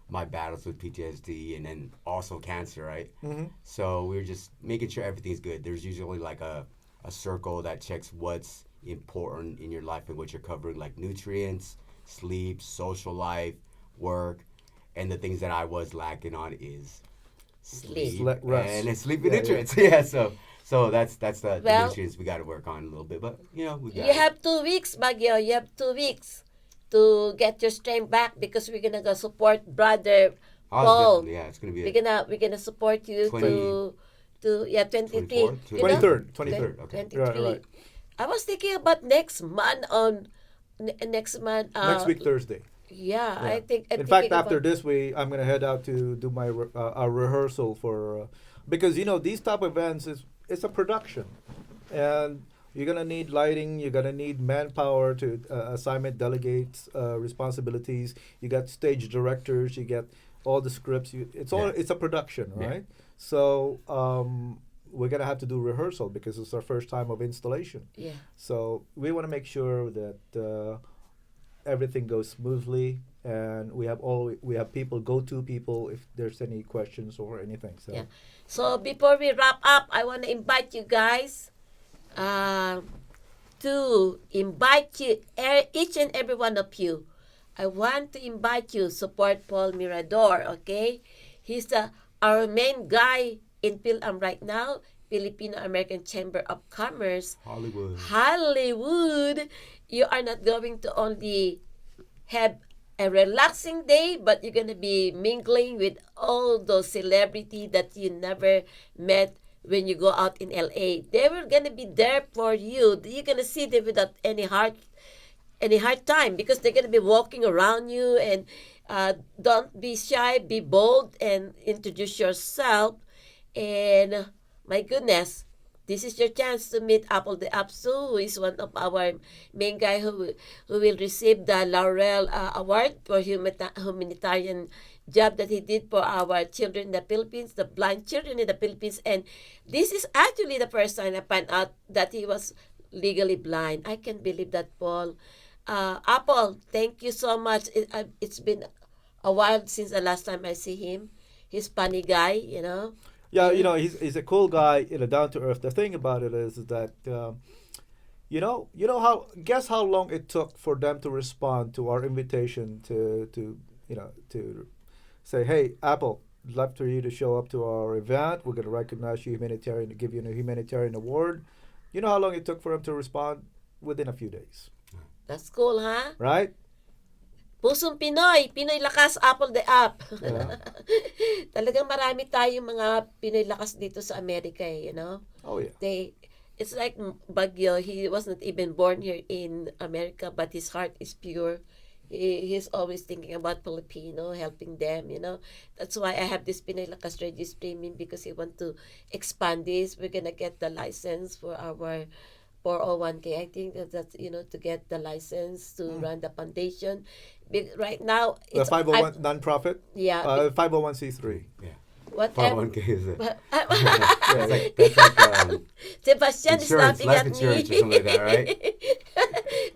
my battles with PTSD and then also cancer, right? Mm-hmm. So we're just making sure everything's good. There's usually like a circle that checks what's important in your life and what you're covering, like nutrients, sleep, social life, work, and the things that I was lacking on is sleep Rest. and sleep and Yeah, nutrients. Yeah, so that's the Well, nutrients we got to work on a little bit, but we got You it. have 2 weeks, Baguio. You have 2 weeks to get your strength back, because we're gonna go support brother Paul. Yeah, it's gonna be We're gonna support you 20 to 23. 24th, you know? 23rd. Okay. 23. Right. I was thinking about next month Next week Thursday. Yeah, Yeah. I think. I'm In fact, thinking after about- this, I'm gonna head out to do my a rehearsal for because these type of events it's a production, and you're gonna need lighting. You're gonna need manpower to assignment delegates responsibilities. You got stage directors. You get all the scripts. It's a production, Yeah. right? So we're gonna have to do rehearsal because it's our first time of installation. Yeah. So we want to make sure that everything goes smoothly, and we have people go-to people if there's any questions or anything. So Yeah. So before we wrap up, I want to invite you guys uh, to invite you, each and every one of you. I want to invite you support Paul Mirador, okay? He's our main guy in PhilAm right now, Filipino American Chamber of Commerce. Hollywood. You are not going to only have a relaxing day, but you're going to be mingling with all those celebrities that you never met when you go out in LA. They were going to be there for you. You're going to see them without any hard time because they're going to be walking around you. And don't be shy, be bold, and introduce yourself. And my goodness, this is your chance to meet Apple the Apsu, who is one of our main guy who will receive the Laurel Award for humanitarian job that he did for our children in the Philippines, the blind children in the Philippines. And this is actually the first time I found out that he was legally blind. I can't believe that, Paul. Apple, thank you so much. It's been a while since the last time I see him. He's funny guy, you know. yeah, he's a cool guy, down to earth. The thing about it is that how guess how long it took for them to respond to our invitation to say, hey, Apple, I'd love for you to show up to our event. We're going to recognize you give you a humanitarian award. You know how long it took for them to respond? Within a few days. That's cool, huh? Right? Pusong Pinoy. Pinoy Lakas, Apple the App. Yeah. Talagang marami tayong mga Pinoy Lakas dito sa Amerika, you know? Oh, yeah. It's like Baguio. He was not even born here in America, but his heart is pure. He's always thinking about Filipino, helping them, you know. That's why I have this Pinoy Lakas radio streaming because he want to expand this. We're gonna get the license for our 401k. I think that's to get the license to run the foundation. Right now, The it's 501 nonprofit? Yeah. 501c3. Yeah. Whatever. 401k is it? Yeah. That's like Sebastian is insurance, laughing life at insurance me. or something like that, right?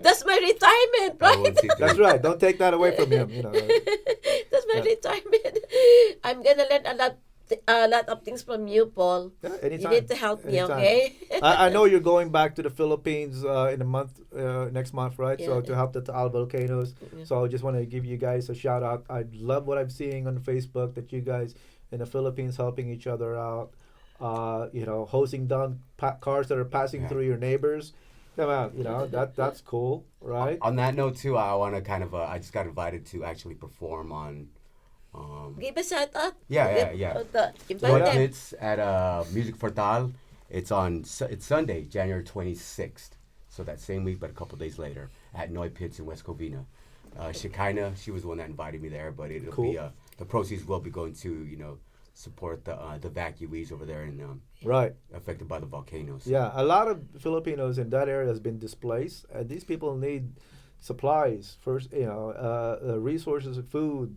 That's my retirement, right? 501c3. That's right. Don't take that away from him. That's my retirement. I'm gonna learn a lot of things from you, Paul. Yeah, You anytime. need to help me, Anytime. okay? I know you're going back to the Philippines in a month, next month, right? Yeah, So to yeah. help the Taal volcanoes. Yeah. So I just want to give you guys a shout out. I love what I'm seeing on Facebook that you guys in the Philippines helping each other out. Hosing down cars that are passing Yeah. through your neighbors. Come on, that's cool, right? On that note too, I want to kind of I just got invited to actually perform on Give a shout out. Yeah. Invite yeah. them. It's at Music for Tal. It's Sunday, January 26th. So that same week, but a couple days later at Noy Pits in West Covina. Shekinah, she was the one that invited me there, but it'll Cool. be the proceeds will be going to support the evacuees over there and Right. affected by the volcanoes. Yeah, a lot of Filipinos in that area has been displaced. These people need supplies first, resources, food,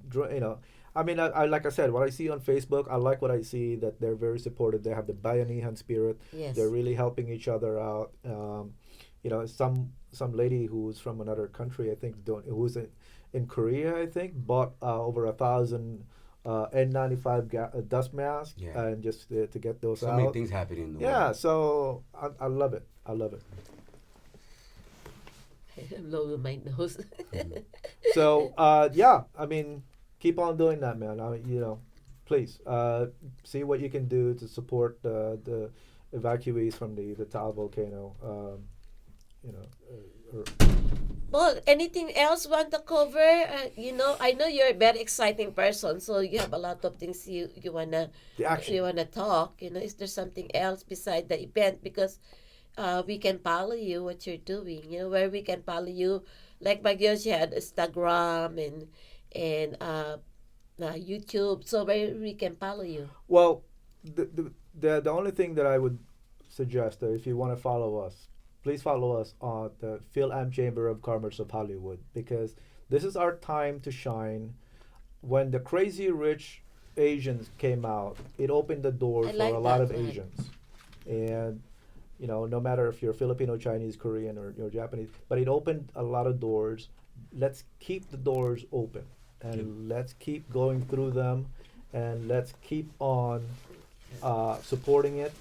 I mean, I like I said, what I see on Facebook, I like what I see that they're very supportive. They have the Bayanihan spirit. Yes. They're really helping each other out. Some lady who's from another country, I think, who's in Korea, I think, bought over 1,000 N95 dust masks, Yeah. and just to get those So out. many things happening in the Yeah, world. so I love it. I love it. I'm blowing my nose. So I mean, keep on doing that, man. Please see what you can do to support the evacuees from the Taal volcano. Well, anything else want to cover? I know you're a very exciting person, so you have a lot of things you wanna The action. talk. Is there something else beside the event? Because we can follow you, what you're doing, where we can follow you. Like my girls, you had Instagram and YouTube, so where we can follow you. Well, the only thing that I would suggest, if you want to follow us, please follow us on the Phil Am Chamber of Commerce of Hollywood, because this is our time to shine. When the Crazy Rich Asians came out, it opened the door I for like a lot that of one. Asians, and no matter if you're Filipino, Chinese, Korean, or you're Japanese, but it opened a lot of doors. Let's keep the doors open, and let's keep going through them, and let's keep on supporting it,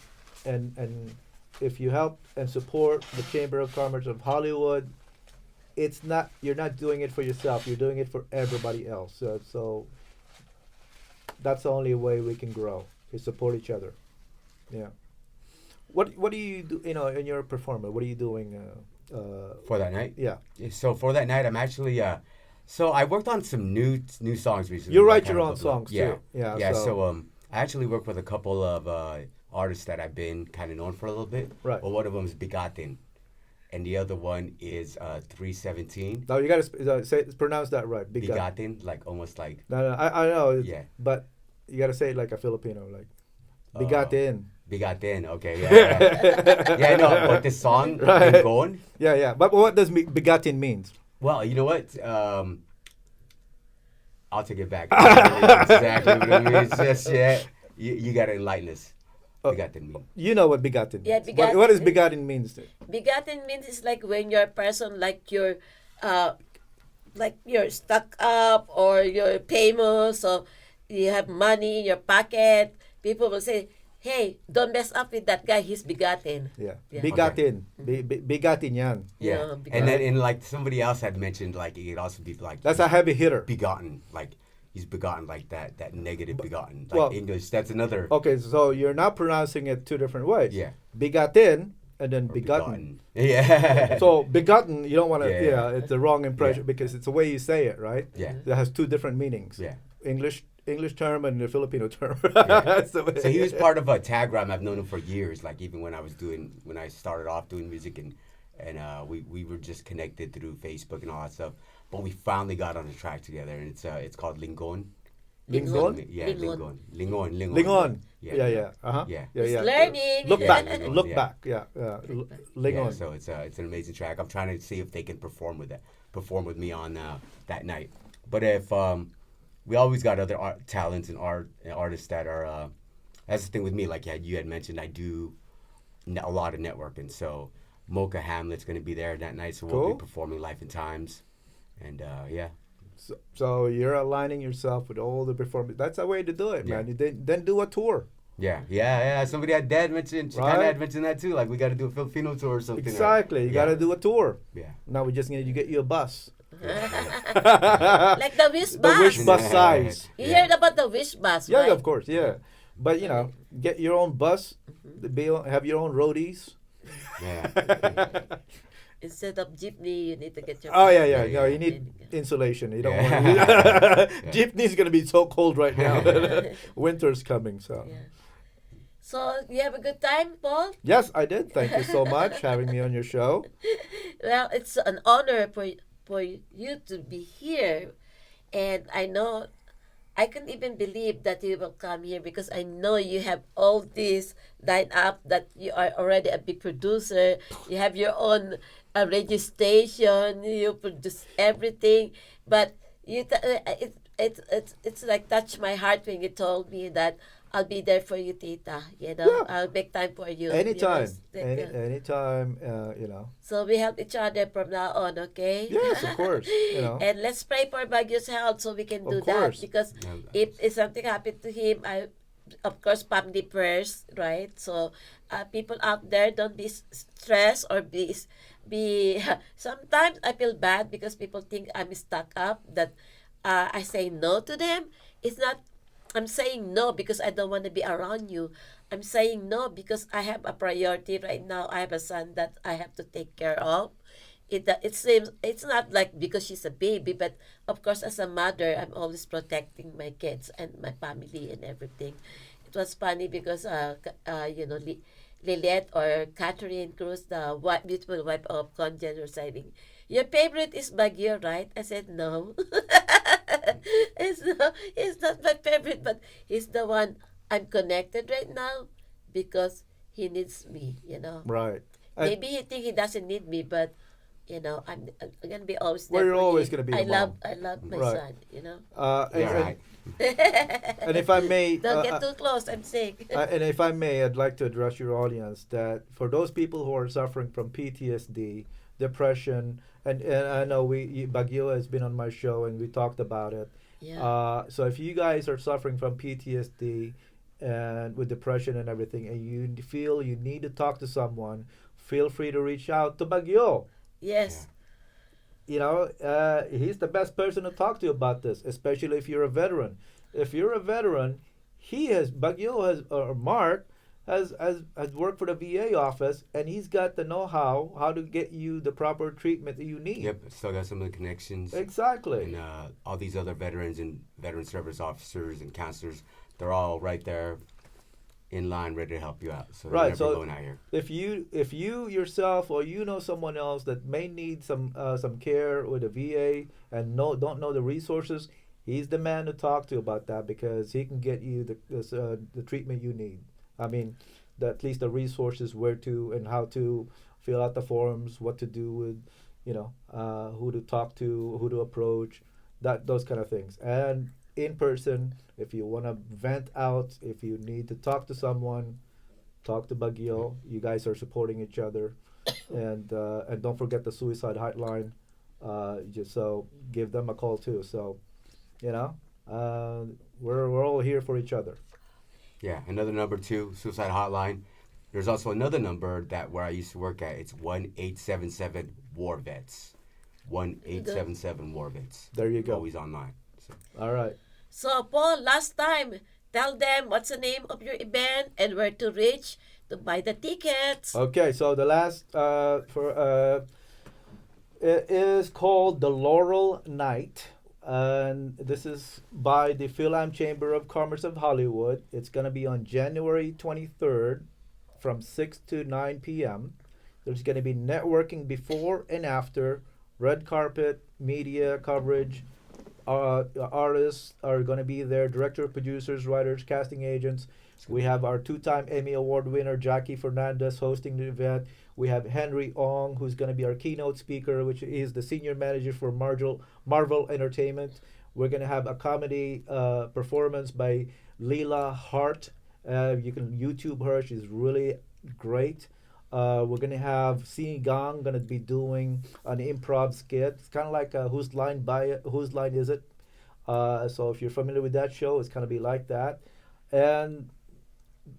and if you help and support the Chamber of Commerce of Hollywood, you're not doing it for yourself, you're doing it for everybody else. So that's the only way we can grow, is support each other. Yeah. What do you do, in your performance? What are you doing For that night? yeah, So for that night, I'm actually so I worked on some new songs recently. you that write kind your of own look like- songs yeah. too? Yeah. Yeah, so I actually work with a couple of artists that I've been kind of known for a little bit. Right. Well, one of them is Bigatin, and the other one is 317. No, you gotta pronounce that right. Bigatin, like almost like No, I know. Yeah. But you gotta say it like a Filipino, like bigatin. Bigatin. Okay, yeah. Yeah, no, but this song, Right. Lingon. Yeah. But what does bigatin means? Well, you know what? I'll take it back. I don't know exactly what it means just yet. You gotta enlighten us. Bigatin mean. You know what bigatin means. Yeah, What does bigatin- bigatin means? Begotten means it's like when you're a person like you're stuck up or you're famous, so you have money in your pocket. People will say, "Hey, don't mess up with that guy. He's begotten." Yeah. Yeah. Bigatin. Bigatin yan. Yeah. Yeah, And then in like somebody else had mentioned like it could also be like That's a heavy hitter. begotten, like he's begotten, like that negative begotten. Like well- English, that's another Okay, so you're now pronouncing it two different ways. Yeah. Bigatin and then or begotten. Yeah. So begotten, you don't want to. Yeah, Yeah, yeah. it's the wrong impression Yeah. because it's the way you say it, right? Yeah. That has two different meanings. Yeah. English term and the Filipino term. Yeah. That's the way- So he was part of a Tagram. I've known him for years. Like even when I started off doing music and we were just connected through Facebook and all that stuff. But we finally got on the track together, and it's called Lingon. Lingon? Yeah, Lingon. Lingon. Lingon. Yeah. Yeah. Uh-huh. Yeah. Yeah. It's learning. Look Yeah, back. Lingon, Look yeah. back. Yeah. Lingon. Yeah, so it's an amazing track. I'm trying to see if they can perform with me on that night. But if we always got other talents and artists that are. That's the thing with me. Like you had mentioned, I do a lot of networking. So Mocha Hamlet's going to be there that night. So we'll Cool. be performing Life in Times, and yeah. So you're aligning yourself with all the performance. That's a way to do it, Yeah. man. You then do a tour. Yeah. Somebody had Dad mentioned. She kind Right. of had mentioned that too. Like we got to do a Filipino tour or something. Exactly. You Yeah. got to do a tour. Yeah. Now we just need to get you a bus. Like the Wish The Bus. Wish bus size. You heard about the Wish Bus, Yeah, right? of course. Yeah. But get your own bus. Have your own roadies. Yeah. Instead of jeepney, you need to get your. Oh yeah. Yeah, No, yeah. you need insulation. You don't Yeah. want. Yeah. Jeepney's gonna be so cold right now. Winter's coming, so. Yeah. So you have a good time, Paul? Yes, I did. Thank you so much having me on your show. Well, it's an honor for you to be here, and I know I can't even believe that you will come here because I know you have all this lined up, that you are already a big producer. You have your own radio station. You produce everything, but it's like touched my heart when you told me that I'll be there for you, Tita. Yeah. I'll make time for you. Anytime. Anytime. Anytime. So we help each other from now on, okay? Yes, of course. And let's pray for Baguio's health so we can do Of that. course. Because if something happened to him, of course, family prayers, right? So people out there, don't be stressed or be. Sometimes I feel bad because people think I'm stuck up, that I say no to them. It's not. I'm saying no because I don't want to be around you. I'm saying no because I have a priority right now. I have a son that I have to take care of. It seems it's not like because she's a baby, but of course as a mother, I'm always protecting my kids and my family and everything. It was funny because Lilette or Catherine Cruz, the beautiful wife of Conjen reciting, your favorite is Baguio, right? I said, no. He's not my favorite, but he's the one I'm connected right now because he needs me, Right. And Maybe he think he doesn't need me, but I'm gonna be always Well, there you're for always him. gonna be a mom. I love my Right. son. and, Yeah, right. and if I may, Don't get too close. I'm sick. and if I may, I'd like to address your audience that for those people who are suffering from PTSD, depression, and I know Baguio has been on my show and we talked about it. Yeah. So if you guys are suffering from PTSD and with depression and everything, and you feel you need to talk to someone, feel free to reach out to Baguio. Yes. He's the best person to talk to about this, especially if you're a veteran. If you're a veteran, Baguio has, or Mark has worked for the VA office, and he's got the know-how how to get you the proper treatment that you need. Yep, still got some of the connections. Exactly. And all these other veterans and veteran service officers and counselors, they're all right there in line, ready to help you out. So Right, never so alone out here. If you yourself or someone else that may need some care with a VA and don't know the resources, he's the man to talk to about that because he can get you the treatment you need. I mean, at least the resources where to and how to fill out the forms, what to do with, who to talk to, who to approach, those kind of things. And in person, if you want to vent out, if you need to talk to someone, talk to Baguio. You guys are supporting each other, and don't forget the suicide hotline. Just so give them a call too. So, we're all here for each other. Yeah, another number too, suicide hotline. There's also another number where I used to work at. It's 1-877 War Vets. 1-877 War Vets. There you go. Always online. So. All right. So Paul, last time, tell them what's the name of your event and where to reach to buy the tickets. Okay, so the last it is called the Laurel Night, and this is by the Phil-Am Chamber of Commerce of Hollywood. It's gonna be on January 23rd, from 6 to 9 p.m. There's gonna be networking before and after, red carpet, media coverage. Artists are going to be there, director, producers, writers, casting agents. We have our 2-time Emmy Award winner Jackie Fernandez hosting the event. We have Henry Ong, who's going to be our keynote speaker, which is the senior manager for Marvel Entertainment. We're going to have a comedy performance by Leela Hart. You can YouTube her. She's really great. We're going to have Si Gang going to be doing an improv skit. It's kind of like Whose Line Is It? So if you're familiar with that show, it's going to be like that. And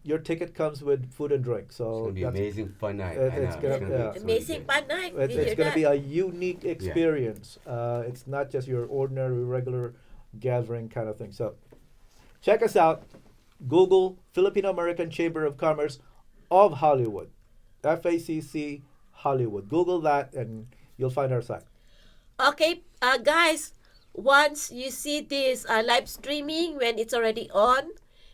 your ticket comes with food and drink. So It's going to be an amazing, fun night. It's gonna be Amazing fun night. it's going to be a unique experience. It's not just your ordinary, regular gathering kind of thing. So check us out. Google Filipino American Chamber of Commerce of Hollywood. FACC Hollywood. Google that and you'll find our site. Okay, guys, once you see this live streaming, when it's already on,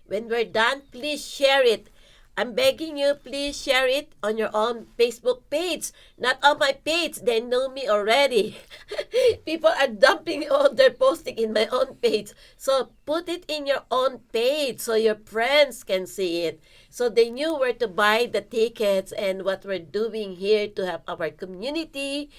when we're done, please share it. I'm begging you, please share it on your own Facebook page. Not on my page. They know me already. People are dumping all their posting in my own page. So put it in your own page so your friends can see it. So they knew where to buy the tickets and what we're doing here to help our community,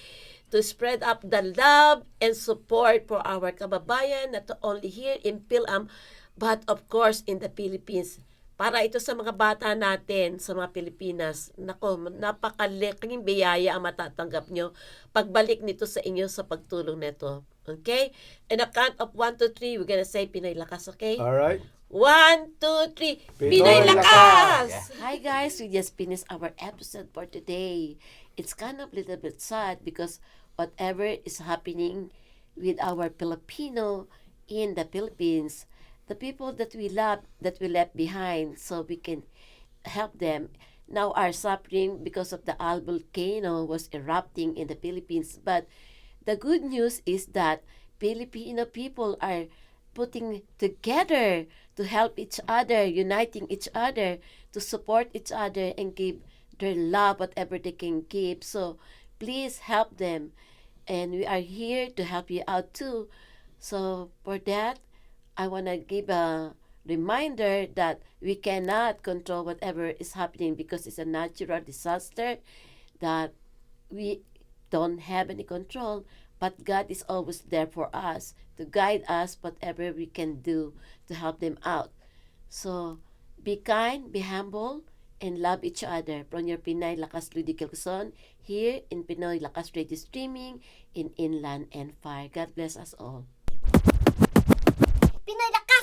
to spread up the love and support for our kababayan, not only here in Phil-Am, but of course in the Philippines. Para ito sa mga bata natin, sa mga Pilipinas. Nako, napakalaking biyaya ang matatanggap nyo pagbalik nito sa inyo sa pagtulong nito. Okay? In a count of 1, 2, 3, we're gonna say Pinoy Lakas, okay? All right. 1, 2, 3, Pinoy Lakas! Lakas! Hi guys, we just finished our episode for today. It's kind of a little bit sad because whatever is happening with our Filipino in the Philippines, the people that we love, that we left behind so we can help them, now are suffering because of the volcano was erupting in the Philippines. But the good news is that Filipino people are putting together to help each other, uniting each other, to support each other and give their love whatever they can give. So please help them. And we are here to help you out too. So for that, I want to give a reminder that we cannot control whatever is happening because it's a natural disaster that we don't have any control, but God is always there for us to guide us whatever we can do to help them out. So be kind, be humble, and love each other. From your Pinay Lakas Ludical Son, here in Pinoy Lakas Radio Streaming in Inland and Far. God bless us all. Pinoy Lakas!